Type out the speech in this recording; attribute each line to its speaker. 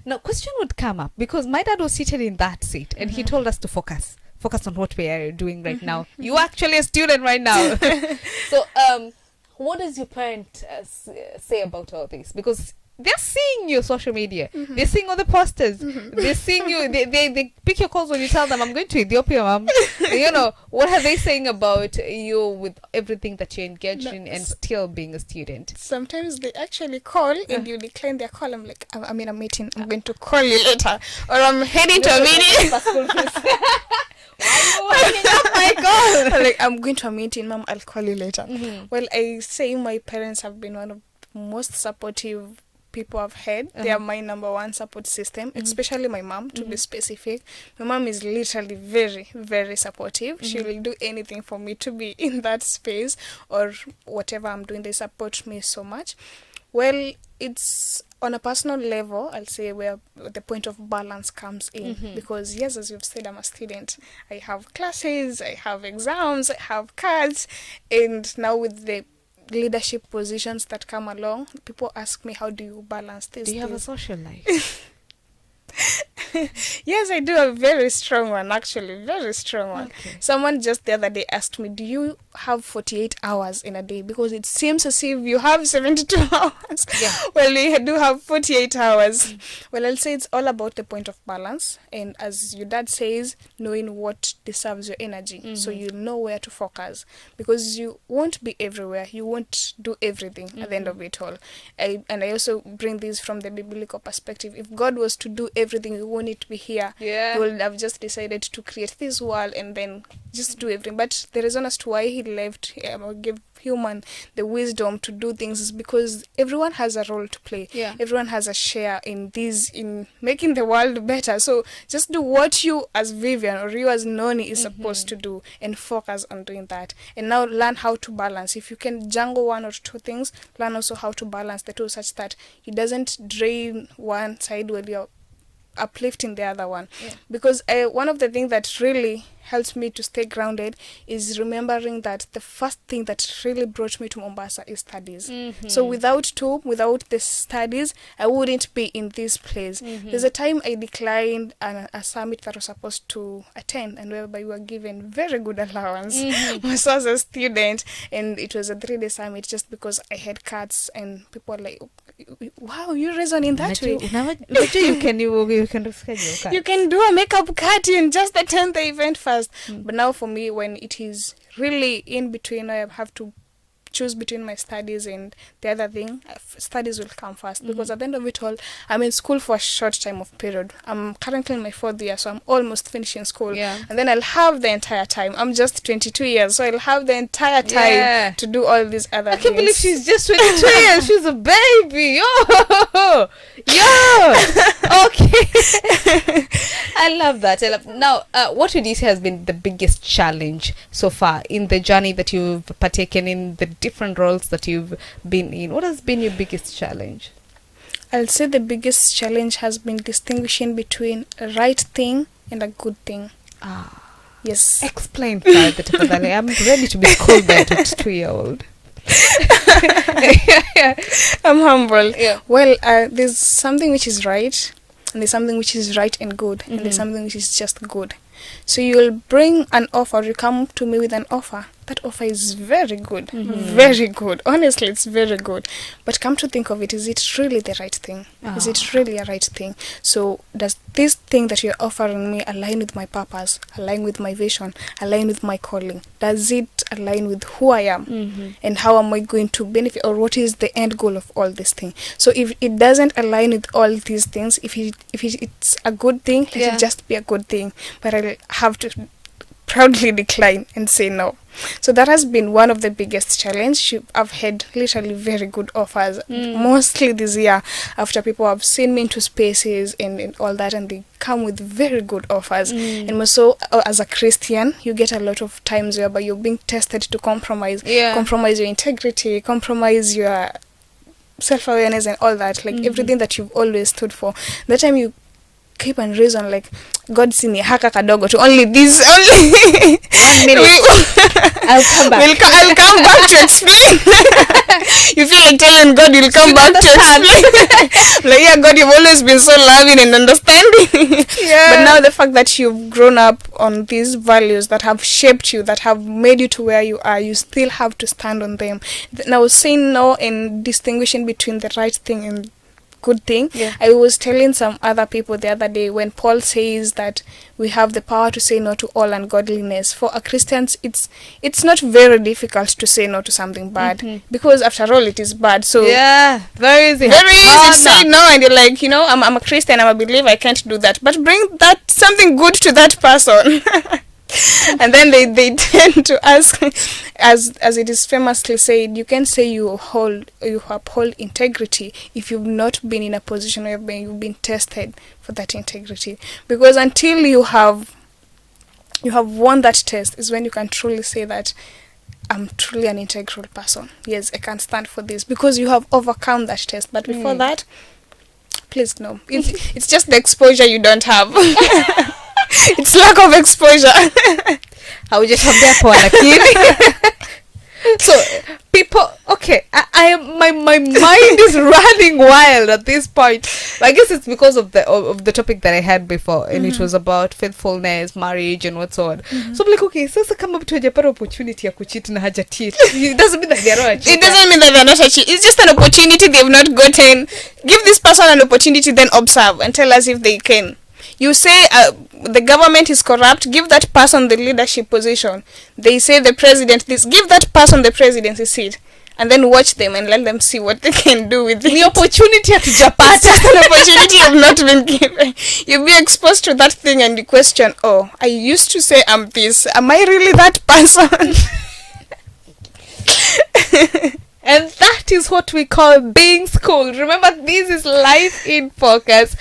Speaker 1: Now, question would come up because my dad was seated in that seat and he told us to focus on what we are doing right now. You're actually a student right now. So, what does your parent say about all this? Because they're seeing your social media. They're seeing all the posters. They're seeing you. They pick your calls when you tell them, I'm going to Ethiopia, mom. You know, what are they saying about you with everything that you're engaged in and still being a student?
Speaker 2: Sometimes they actually call and you decline their call. I'm like, I'm in a meeting. I'm going to call you later. Or I'm heading to a meeting.
Speaker 1: Oh my God.
Speaker 2: Like, I'm going to a meeting, mom, I'll call you later. Well, I say my parents have been one of the most supportive people I've had. They are my number one support system, especially my mom, to be specific. My mom is literally very, very supportive. She will do anything for me to be in that space or whatever I'm doing. They support me so much. Well, it's on a personal level, I'll say, where the point of balance comes in. Because yes, as you've said, I'm a student. I have classes, I have exams, I have cards, and now with the leadership positions that come along, people ask me, how do you balance this?
Speaker 1: Do you have a social life?
Speaker 2: Yes, I do, a very strong one, actually, very strong one.
Speaker 1: Okay.
Speaker 2: Someone just the other day asked me, do you have 48 hours in a day? Because it seems as if you have 72 hours.
Speaker 1: Yeah.
Speaker 2: Well, we do have 48 hours. Well, I'll say it's all about the point of balance. And as your dad says, knowing what deserves your energy. So you know where to focus. Because you won't be everywhere. You won't do everything at the end of it all. I also bring this from the biblical perspective. If God was to do everything, we won't need to be here.
Speaker 1: Yeah.
Speaker 2: He would have just decided to create this world and then just do everything. But the reason as to why he left or gave human the wisdom to do things is because everyone has a role to play.
Speaker 1: Yeah.
Speaker 2: Everyone has a share in this, in making the world better. So just do what you as Vivian or you as Noni is supposed to do and focus on doing that. And now learn how to balance. If you can jungle one or two things, learn also how to balance the two such that it doesn't drain one side while you're uplifting the other one. Because one of the things that really helps me to stay grounded is remembering that the first thing that really brought me to Mombasa is studies. So without the studies, I wouldn't be in this place. There's a time I declined a summit that I was supposed to attend, and whereby we were given very good allowance myself as a student, and it was a 3-day summit just because I had cuts, and people were like, wow, you reason in that way.
Speaker 1: You can reschedule.
Speaker 2: You can do a makeup cut in just attend the event first. But now for me, when it is really in between, I have to choose between my studies and the other thing, studies will come first. Because at the end of it all, I'm in school for a short time of period. I'm currently in my 4th year, so I'm almost finishing school.
Speaker 1: Yeah.
Speaker 2: And then I'll have the entire time. I'm just 22 years, so I'll have the entire time to do all these other things.
Speaker 1: I can't believe she's just 22 years. She's a baby. Okay. I love that. Now, what would you say has been the biggest challenge so far in the journey that you've partaken in, the different roles that you've been in? What has been your biggest challenge?
Speaker 2: I'll say the biggest challenge has been distinguishing between a right thing and a good thing. Yes.
Speaker 1: Explain further. I'm ready to be called by a 22-year-old.
Speaker 2: I'm humble.
Speaker 1: Yeah.
Speaker 2: Well, there's something which is right, and there's something which is right and good, and there's something which is just good. So you'll bring an offer, you come to me with an offer. That offer is very good, very good. Honestly, it's very good. But come to think of it, is it really the right thing? Is it really a right thing? So does this thing that you're offering me align with my purpose, align with my vision, align with my calling? Does it align with who I am? And how am I going to benefit, or what is the end goal of all this thing? So if it doesn't align with all these things, if it's a good thing, let it just be a good thing. But I'll have to proudly decline and say no. So that has been one of the biggest challenge. I've had literally very good offers, mostly this year, after people have seen me into spaces and all that, and they come with very good offers. And so as a Christian, you get a lot of times whereby you're being tested to compromise your integrity, compromise your self-awareness and all that, like everything that you've always stood for. That time you keep and reason like, God sini haka kadogo to only this, only
Speaker 1: 1 minute. I'll come back.
Speaker 2: I'll come back to explain. You feel like telling God you'll come back to explain. Like, yeah, God, you've always been so loving and understanding.
Speaker 1: Yeah.
Speaker 2: But now the fact that you've grown up on these values that have shaped you, that have made you to where you are, you still have to stand on them. Now, saying no and distinguishing between the right thing and good thing.
Speaker 1: Yeah.
Speaker 2: I was telling some other people the other day, when Paul says that we have the power to say no to all ungodliness, for a Christian it's not very difficult to say no to something bad, because after all it is bad. So
Speaker 1: yeah, very easy.
Speaker 2: very easy to say no, and you're like, I'm a Christian, I'm a believer, I can't do that, but bring that something good to that person. And then they tend to ask, as it is famously said, you can say you uphold integrity if you've not been in a position where you've been tested for that integrity. Because until you have won that test is when you can truly say that I'm truly an integral person. Yes, I can stand for this, because you have overcome that test. But before that, please no. It's just the exposure you don't have. It's lack of exposure.
Speaker 1: Haujatembea poa lakini. So people, okay, my mind is running wild at this point. I guess it's because of the topic that I had before, and it was about faithfulness, marriage, and what's on. So I'm like, okay, sasa kama mtu hajapata opportunity ya kucheat na haja cheat, it doesn't mean that they are not a cheater.
Speaker 2: It doesn't mean that they're not a cheat. It's just an opportunity they've not gotten. Give this person an opportunity, then observe and tell us if they can. You say the government is corrupt, give that person the leadership position. They say the president this, give that person the presidency seat, and then watch them and let them see what they can do with it.
Speaker 1: The opportunity hatujapata.
Speaker 2: An opportunity have not been given. You'll be exposed to that thing and you question, oh, I used to say I'm this. Am I really that person?
Speaker 1: And that is what we call being schooled. Remember, this is Life in Focus.